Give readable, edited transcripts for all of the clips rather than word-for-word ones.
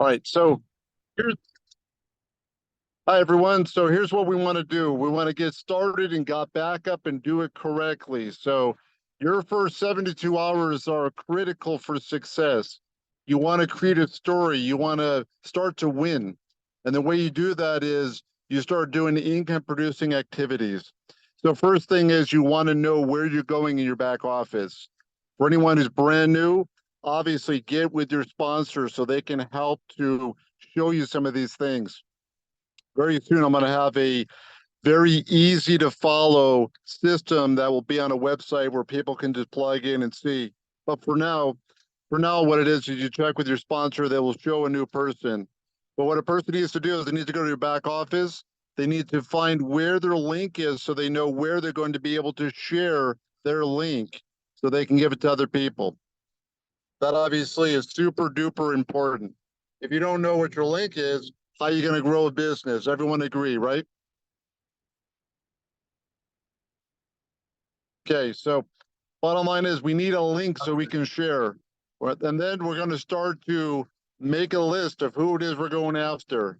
All right, so here's hi everyone. So here's what we want to do. We want to get started and got back up and do it correctly. So your first 72 hours are critical for success. You want to create a story, you want to start to win. And the way you do that is you start doing income producing activities. So first thing is you want to know where you're going in your back office. For anyone who's brand new, obviously get with your sponsor so they can help to show you some of these things. Very soon, I'm going to have a very easy to follow system that will be on a website where people can just plug in and see. But for now, what it is you check with your sponsor that will show a new person. But what a person needs to do is they need to go to your back office. They need to find where their link is so they know where they're going to be able to share their link so they can give it to other people. That obviously is super duper important. If you don't know what your link is, how are you going to grow a business? Everyone agree, right? Okay, so bottom line is we need a link so we can share. And then we're going to start to make a list of who it is we're going after.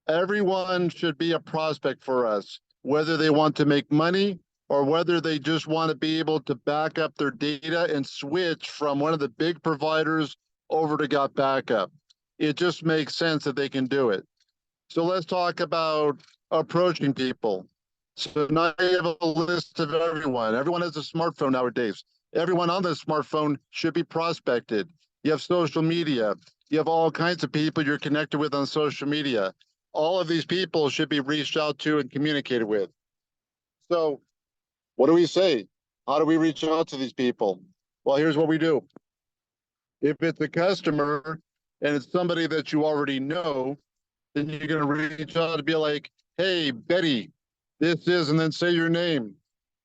Everyone should be a prospect for us, whether they want to make money or whether they just want to be able to back up their data and switch from one of the big providers over to GotBackup. It just makes sense that they can do it. So let's talk about approaching people. So now you have a list of everyone. Everyone has a smartphone nowadays. Everyone on this smartphone should be prospected. You have social media. You have all kinds of people you're connected with on social media. All of these people should be reached out to and communicated with. So what do we say? How do we reach out to these people? Well, here's what we do. If it's a customer and it's somebody that you already know, then you're going to reach out to be like, hey, Betty, this is, and then say your name.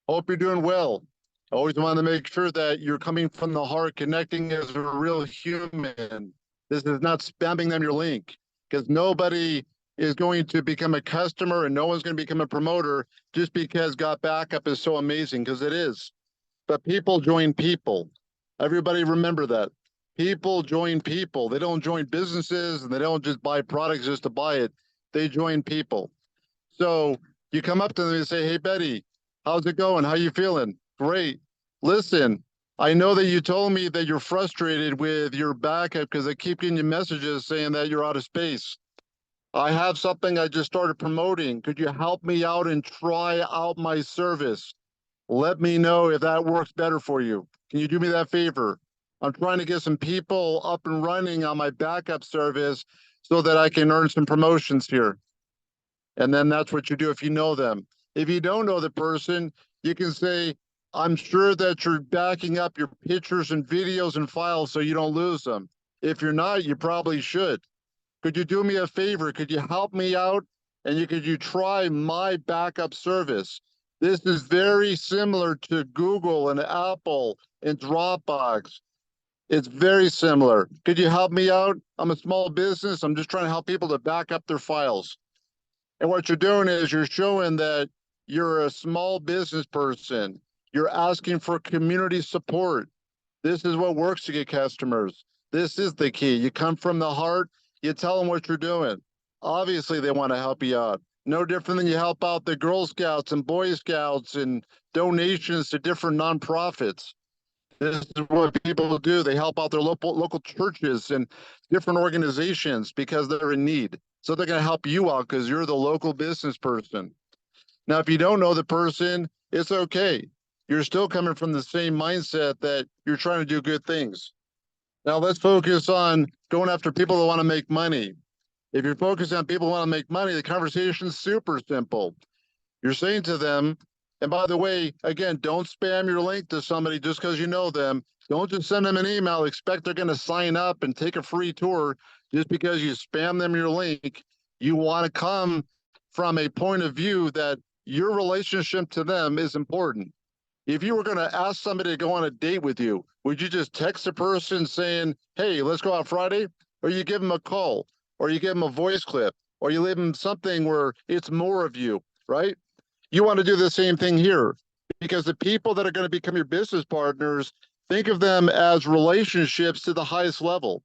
Hope you're doing well. I always want to make sure that you're coming from the heart, connecting as a real human. This is not spamming them your link because nobody is going to become a customer and no one's going to become a promoter just because Got Backup is so amazing because it is. But people join people. Everybody remember that. People join people. They don't join businesses and they don't just buy products just to buy it. They join people. So you come up to them and say, hey, Betty, how's it going? How you feeling? Great. Listen, I know that you told me that you're frustrated with your backup because I keep getting you messages saying that you're out of space. I have something I just started promoting. Could you help me out and try out my service? Let me know if that works better for you. Can you do me that favor? I'm trying to get some people up and running on my backup service so that I can earn some promotions here. And then that's what you do if you know them. If you don't know the person, you can say, I'm sure that you're backing up your pictures and videos and files so you don't lose them. If you're not, you probably should. Could you do me a favor? Could you help me out? And could you try my backup service? This is very similar to Google and Apple and Dropbox. It's very similar. Could you help me out? I'm a small business. I'm just trying to help people to back up their files. And what you're doing is you're showing that you're a small business person. You're asking for community support. This is what works to get customers. This is the key. You come from the heart, you tell them what you're doing. Obviously, they want to help you out. No different than you help out the Girl Scouts and Boy Scouts and donations to different nonprofits. This is what people do. They help out their local churches and different organizations because they're in need. So they're going to help you out because you're the local business person. Now, if you don't know the person, it's okay. You're still coming from the same mindset that you're trying to do good things. Now, let's focus on going after people that want to make money. If you're focused on people who want to make money, the conversation's super simple. You're saying to them, and by the way, again, don't spam your link to somebody just because you know them. Don't just send them an email, expect they're going to sign up and take a free tour just because you spam them your link. You want to come from a point of view that your relationship to them is important. If you were going to ask somebody to go on a date with you, would you just text a person saying, hey, let's go out Friday? Or you give them a call, or you give them a voice clip, or you leave them something where it's more of you, right? You want to do the same thing here because the people that are going to become your business partners, think of them as relationships to the highest level.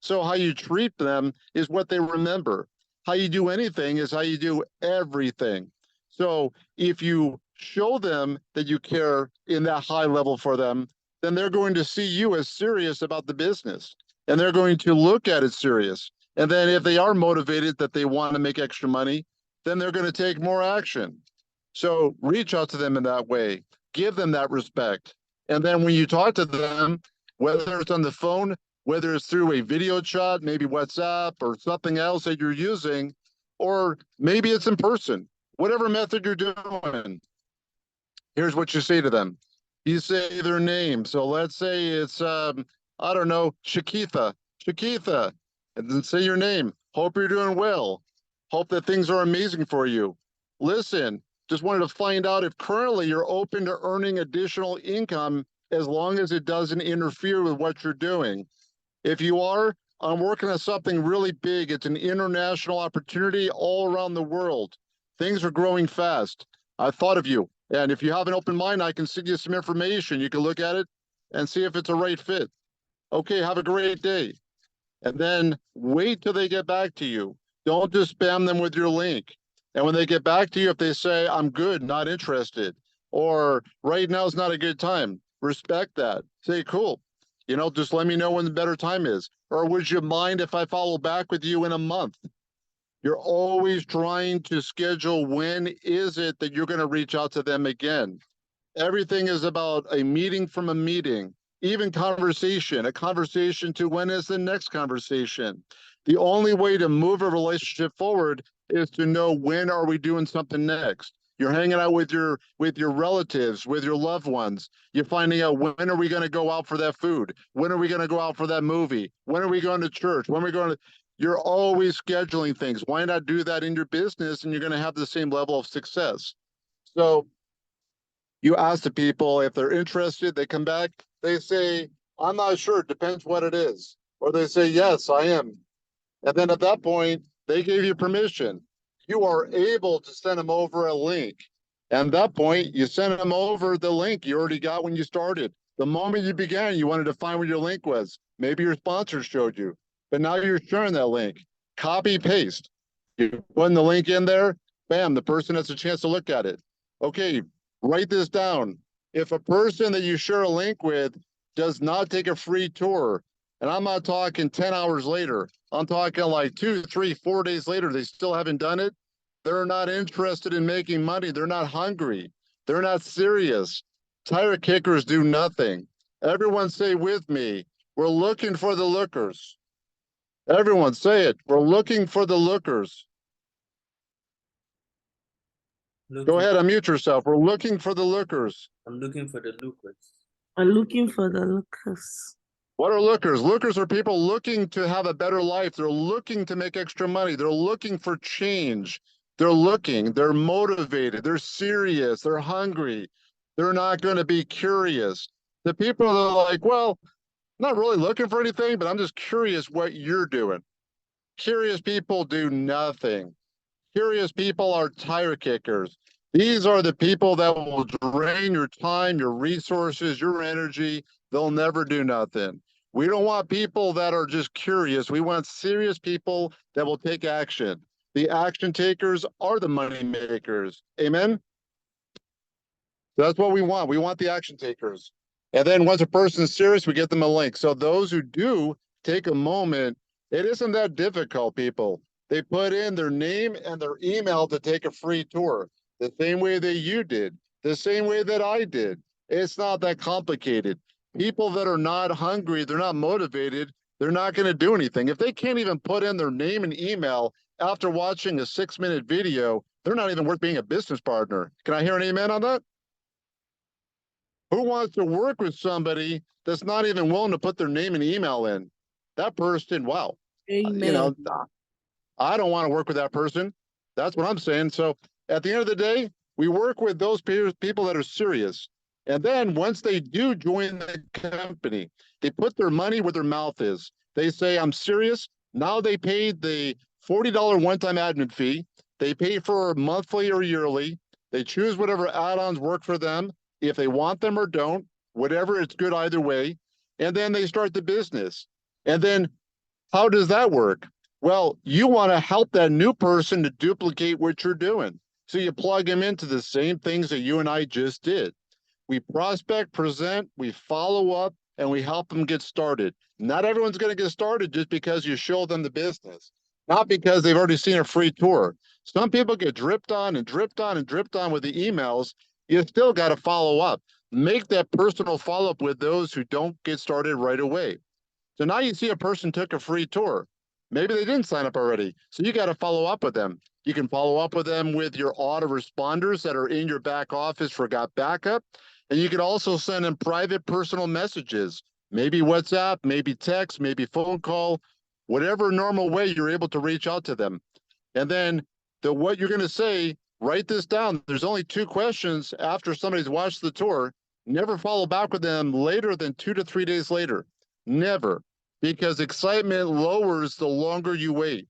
So how you treat them is what they remember. How you do anything is how you do everything. So if you show them that you care in that high level for them, then they're going to see you as serious about the business and they're going to look at it serious. And then if they are motivated that they want to make extra money, then they're going to take more action. So reach out to them in that way, give them that respect. And then when you talk to them, whether it's on the phone, whether it's through a video chat, maybe WhatsApp or something else that you're using, or maybe it's in person, whatever method you're doing, here's what you say to them. You say their name. So let's say it's, I don't know, Shakitha, and then say your name. Hope you're doing well. Hope that things are amazing for you. Listen, just wanted to find out if currently you're open to earning additional income as long as it doesn't interfere with what you're doing. If you are, I'm working on something really big. It's an international opportunity all around the world. Things are growing fast. I thought of you. And if you have an open mind, I can send you some information. You can look at it and see if it's a right fit. Okay, have a great day. And then wait till they get back to you. Don't just spam them with your link. And when they get back to you, if they say, I'm good, not interested, or right now is not a good time, respect that. Say, cool. Just let me know when the better time is. Or would you mind if I follow back with you in a month? You're always trying to schedule when is it that you're going to reach out to them again. Everything is about a meeting from a meeting, even conversation, a conversation to when is the next conversation. The only way to move a relationship forward is to know when are we doing something next. You're hanging out with your relatives, with your loved ones. You're finding out when are we going to go out for that food? When are we going to go out for that movie? When are we going to church? When are we going to You're always scheduling things. Why not do that in your business and you're going to have the same level of success? So you ask the people if they're interested, they come back, they say, I'm not sure, it depends what it is. Or they say, yes, I am. And then at that point, they gave you permission. You are able to send them over a link. And at that point, you send them over the link you already got when you started. The moment you began, you wanted to find where your link was. Maybe your sponsor showed you, but now you're sharing that link. Copy, paste. You put the link in there, bam, the person has a chance to look at it. Okay, write this down. If a person that you share a link with does not take a free tour, and I'm not talking 10 hours later, I'm talking like 2, 3, 4 days later, they still haven't done it, they're not interested in making money. They're not hungry. They're not serious. Tire kickers do nothing. Everyone say with me, we're looking for the lookers. Everyone say it. We're looking for the lookers. Go ahead, unmute yourself. We're looking for the lookers. I'm looking for the lookers. I'm looking for the lookers. What are lookers? Lookers are people looking to have a better life. They're looking to make extra money. They're looking for change. They're motivated, they're serious, they're hungry. They're not going to be curious. The people that are like, well, I'm not really looking for anything, but I'm just curious what you're doing. Curious people do nothing. Curious people are tire kickers. These are the people that will drain your time, your resources, your energy. They'll never do nothing. We don't want people that are just curious. We want serious people that will take action. The action takers are the money makers. Amen? That's what we want. We want the action takers. And then once a person is serious, we get them a link. So those who do take a moment, it isn't that difficult, people. They put in their name and their email to take a free tour, the same way that you did, the same way that I did. It's not that complicated. People that are not hungry, they're not motivated, they're not going to do anything. If they can't even put in their name and email after watching a 6-minute video, they're not even worth being a business partner. Can I hear an amen on that? Who wants to work with somebody that's not even willing to put their name and email in? That person, wow. Amen. I don't want to work with that person. That's what I'm saying. So at the end of the day, we work with those people that are serious. And then once they do join the company, they put their money where their mouth is. They say, I'm serious. Now they paid the $40 one-time admin fee. They pay for monthly or yearly. They choose whatever add-ons work for them. If they want them or don't, whatever, it's good either way. And then they start the business. And then How does that work? Well, you want to help that new person to duplicate what you're doing. So you plug them into the same things that you and I just did. We prospect, present, we follow up, and we help them get started. Not everyone's going to get started just because you show them the business, not because they've already seen a free tour. Some people get dripped on and dripped on and dripped on with the emails. You still got to follow up. Make that personal follow up with those who don't get started right away. So now you see a person took a free tour. Maybe they didn't sign up already. So you got to follow up with them. You can follow up with them with your autoresponders that are in your back office for GotBackup. And you can also send them private personal messages, maybe WhatsApp, maybe text, maybe phone call, whatever normal way you're able to reach out to them. And then what you're going to say, write this down. There's only 2 questions after somebody's watched the tour. Never follow back with them later than 2 to 3 days later. Never, because excitement lowers the longer you wait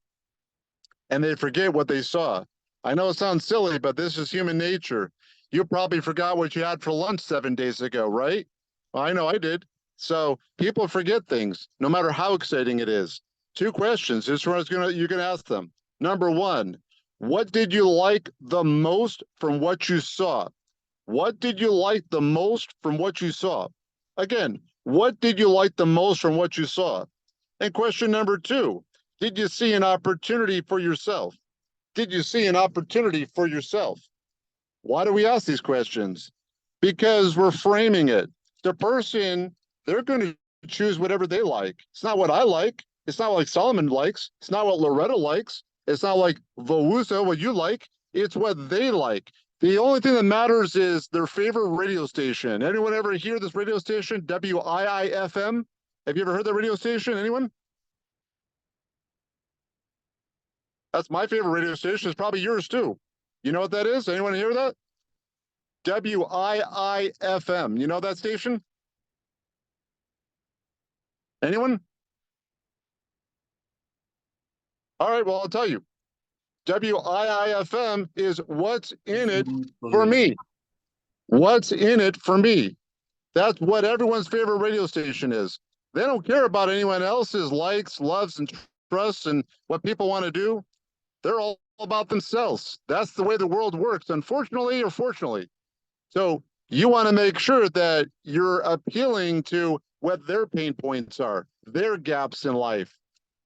and they forget what they saw. I know it sounds silly, but this is human nature. You probably forgot what you had for lunch 7 days ago, right? Well, I know I did. So people forget things, no matter how exciting it is. 2 questions. This is what you're gonna ask them. Number 1, what did you like the most from what you saw? What did you like the most from what you saw? Again, what did you like the most from what you saw? And question number 2, did you see an opportunity for yourself? Did you see an opportunity for yourself? Why do we ask these questions? Because we're framing it. The person, they're going to choose whatever they like. It's not what I like. It's not like Solomon likes. It's not what Loretta likes. It's not like Vowusa, what you like. It's what they like. The only thing that matters is their favorite radio station. Anyone ever hear this radio station, WIIFM? Have you ever heard that radio station? Anyone? That's my favorite radio station. It's probably yours too. You know what that is? Anyone hear that? WIIFM. You know that station? Anyone? All right, well, I'll tell you. WIIFM is what's in it for me. What's in it for me? That's what everyone's favorite radio station is. They don't care about anyone else's likes, loves, and trusts and what people want to do. They're all about themselves. That's the way the world works, unfortunately or fortunately. So you want to make sure that you're appealing to what their pain points are, their gaps in life.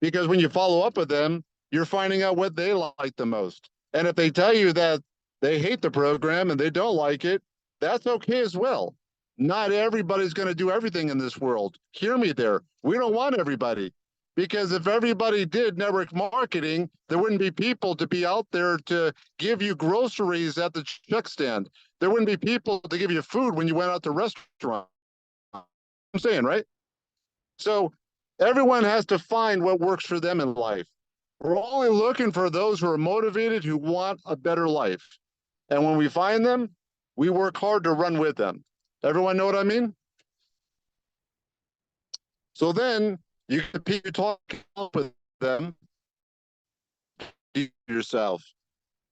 Because when you follow up with them, you're finding out what they like the most. And if they tell you that they hate the program and they don't like it, that's okay as well. Not everybody's going to do everything in this world. Hear me there. We don't want everybody. Because if everybody did network marketing, there wouldn't be people to be out there to give you groceries at the check stand. There wouldn't be people to give you food when you went out to restaurant. I'm saying, right? So everyone has to find what works for them in life. We're only looking for those who are motivated, who want a better life. And when we find them, we work hard to run with them. Everyone know what I mean? So then you can talk with them yourself.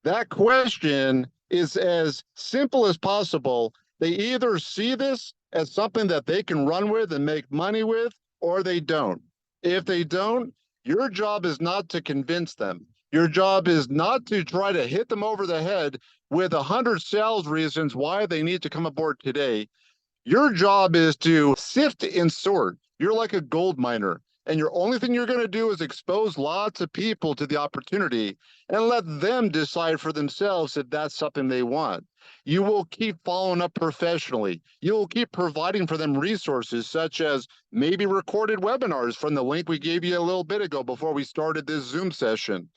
That question is as simple as possible. They either see this as something that they can run with and make money with, or they don't. If they don't, your job is not to convince them. Your job is not to try to hit them over the head with 100 sales reasons why they need to come aboard today. Your job is to sift and sort. You're like a gold miner. And your only thing you're going to do is expose lots of people to the opportunity and let them decide for themselves if that's something they want. You will keep following up professionally. You will keep providing for them resources such as maybe recorded webinars from the link we gave you a little bit ago before we started this Zoom session.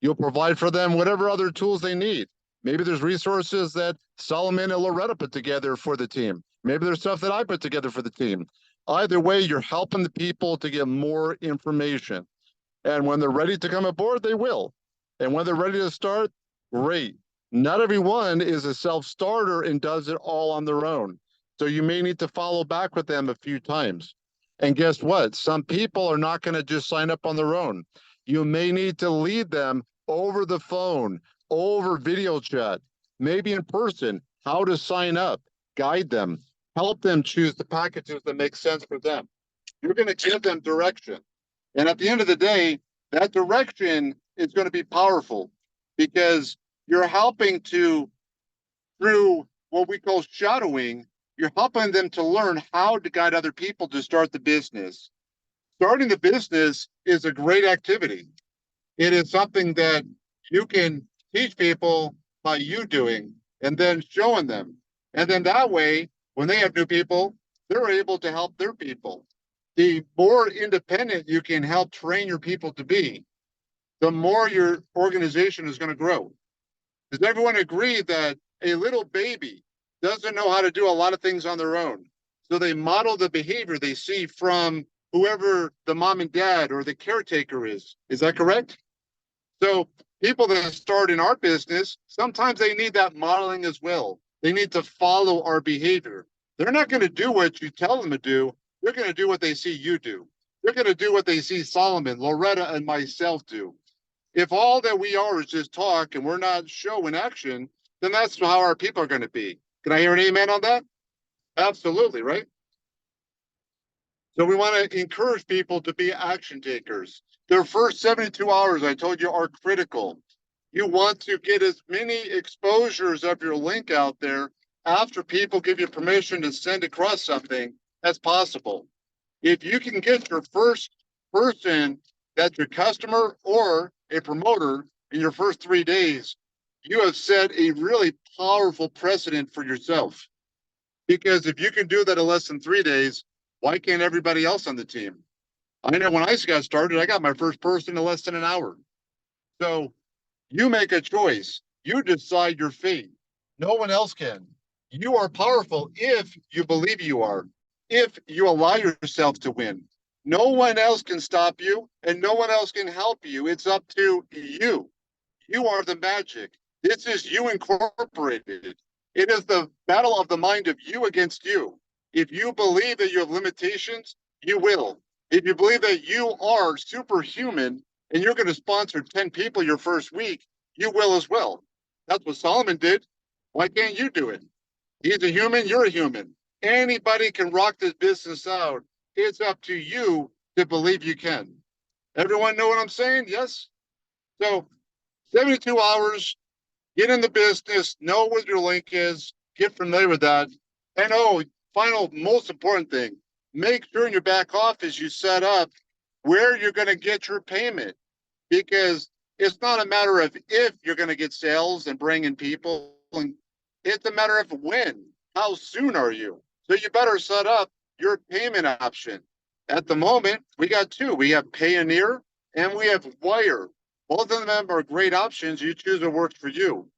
You'll provide for them whatever other tools they need. Maybe there's resources that Solomon and Loretta put together for the team. Maybe there's stuff that I put together for the team. Either way, you're helping the people to get more information. And when they're ready to come aboard, they will. And when they're ready to start, great. Not everyone is a self-starter and does it all on their own. So you may need to follow back with them a few times. And guess what? Some people are not going to just sign up on their own. You may need to lead them over the phone, over video chat, maybe in person, how to sign up, guide them. Help them choose the packages that make sense for them. You're going to give them direction. And at the end of the day, that direction is going to be powerful because you're helping to, through what we call shadowing, you're helping them to learn how to guide other people to start the business. Starting the business is a great activity. It is something that you can teach people by you doing and then showing them. And then that way, when they have new people, they're able to help their people. The more independent you can help train your people to be, the more your organization is going to grow. Does everyone agree that a little baby doesn't know how to do a lot of things on their own? So they model the behavior they see from whoever the mom and dad or the caretaker is. Is that correct? So people that start in our business, sometimes they need that modeling as well. They need to follow our behavior. They're not going to do what you tell them to do. They're going to do what they see you do. They're going to do what they see Solomon, Loretta, and myself do. If all that we are is just talk and we're not showing action, then that's how our people are going to be. Can I hear an amen on that? Absolutely, right? So we want to encourage people to be action takers. Their first 72 hours, I told you, are critical. You want to get as many exposures of your link out there after people give you permission to send across something as possible. If you can get your first person that's your customer or a promoter in your first 3 days, you have set a really powerful precedent for yourself. Because if you can do that in less than 3 days, why can't everybody else on the team? I know when I got started, I got my first person in less than an hour. So you make a choice. You decide your fate. No one else can. You are powerful if you believe you are, if you allow yourself to win. No one else can stop you and no one else can help you. It's up to you. You are the magic. This is you incorporated. It is the battle of the mind of you against you. If you believe that you have limitations, you will. If you believe that you are superhuman and you're going to sponsor 10 people your first week, you will as well. That's what Solomon did. Why can't you do it? He's a human, you're a human. Anybody can rock this business out. It's up to you to believe you can. Everyone know what I'm saying? Yes? So 72 hours, get in the business, know what your link is, get familiar with that. And final, most important thing, make sure in your back office you set up where you're going to get your payment, because it's not a matter of if you're going to get sales and bring in people. It's a matter of when. How soon are you? So you better set up your payment option. At the moment, we got two. We have Payoneer and we have Wire. Both of them are great options. You choose what works for you.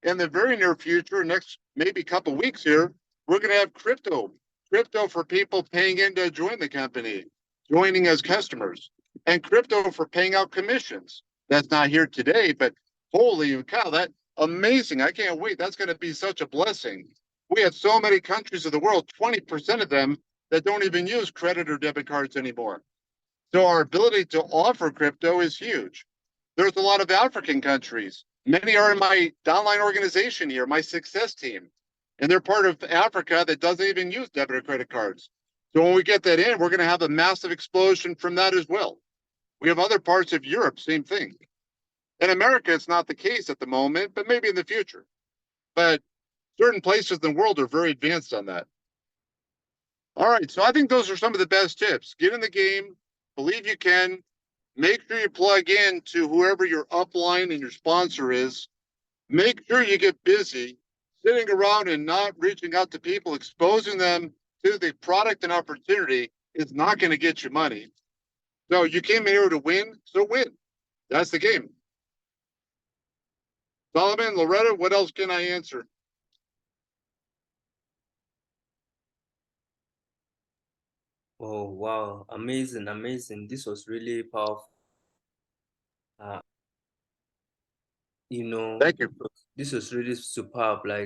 In the very near future, next maybe couple weeks here, we're going to have crypto. Crypto for people paying in to join the company, joining as customers, and crypto for paying out commissions. That's not here today, but holy cow, that amazing. I can't wait. That's going to be such a blessing. We have so many countries of the world, 20% of them that don't even use credit or debit cards anymore. So our ability to offer crypto is huge. There's a lot of African countries. Many are in my downline organization here, my success team. And they're part of Africa that doesn't even use debit or credit cards. So when we get that in, we're going to have a massive explosion from that as well. We have other parts of Europe, same thing. In America, it's not the case at the moment, but maybe in the future. But certain places in the world are very advanced on that. All right, so I think those are some of the best tips. Get in the game, believe you can, make sure you plug in to whoever your upline and your sponsor is. Make sure you get busy. Sitting around and not reaching out to people, exposing them to the product and opportunity is not going to get you money. So you came here to win, so win. That's the game. Solomon, Loretta, what else can I answer? Oh, wow. Amazing, amazing. This was really powerful. Thank you. This was really superb. Like,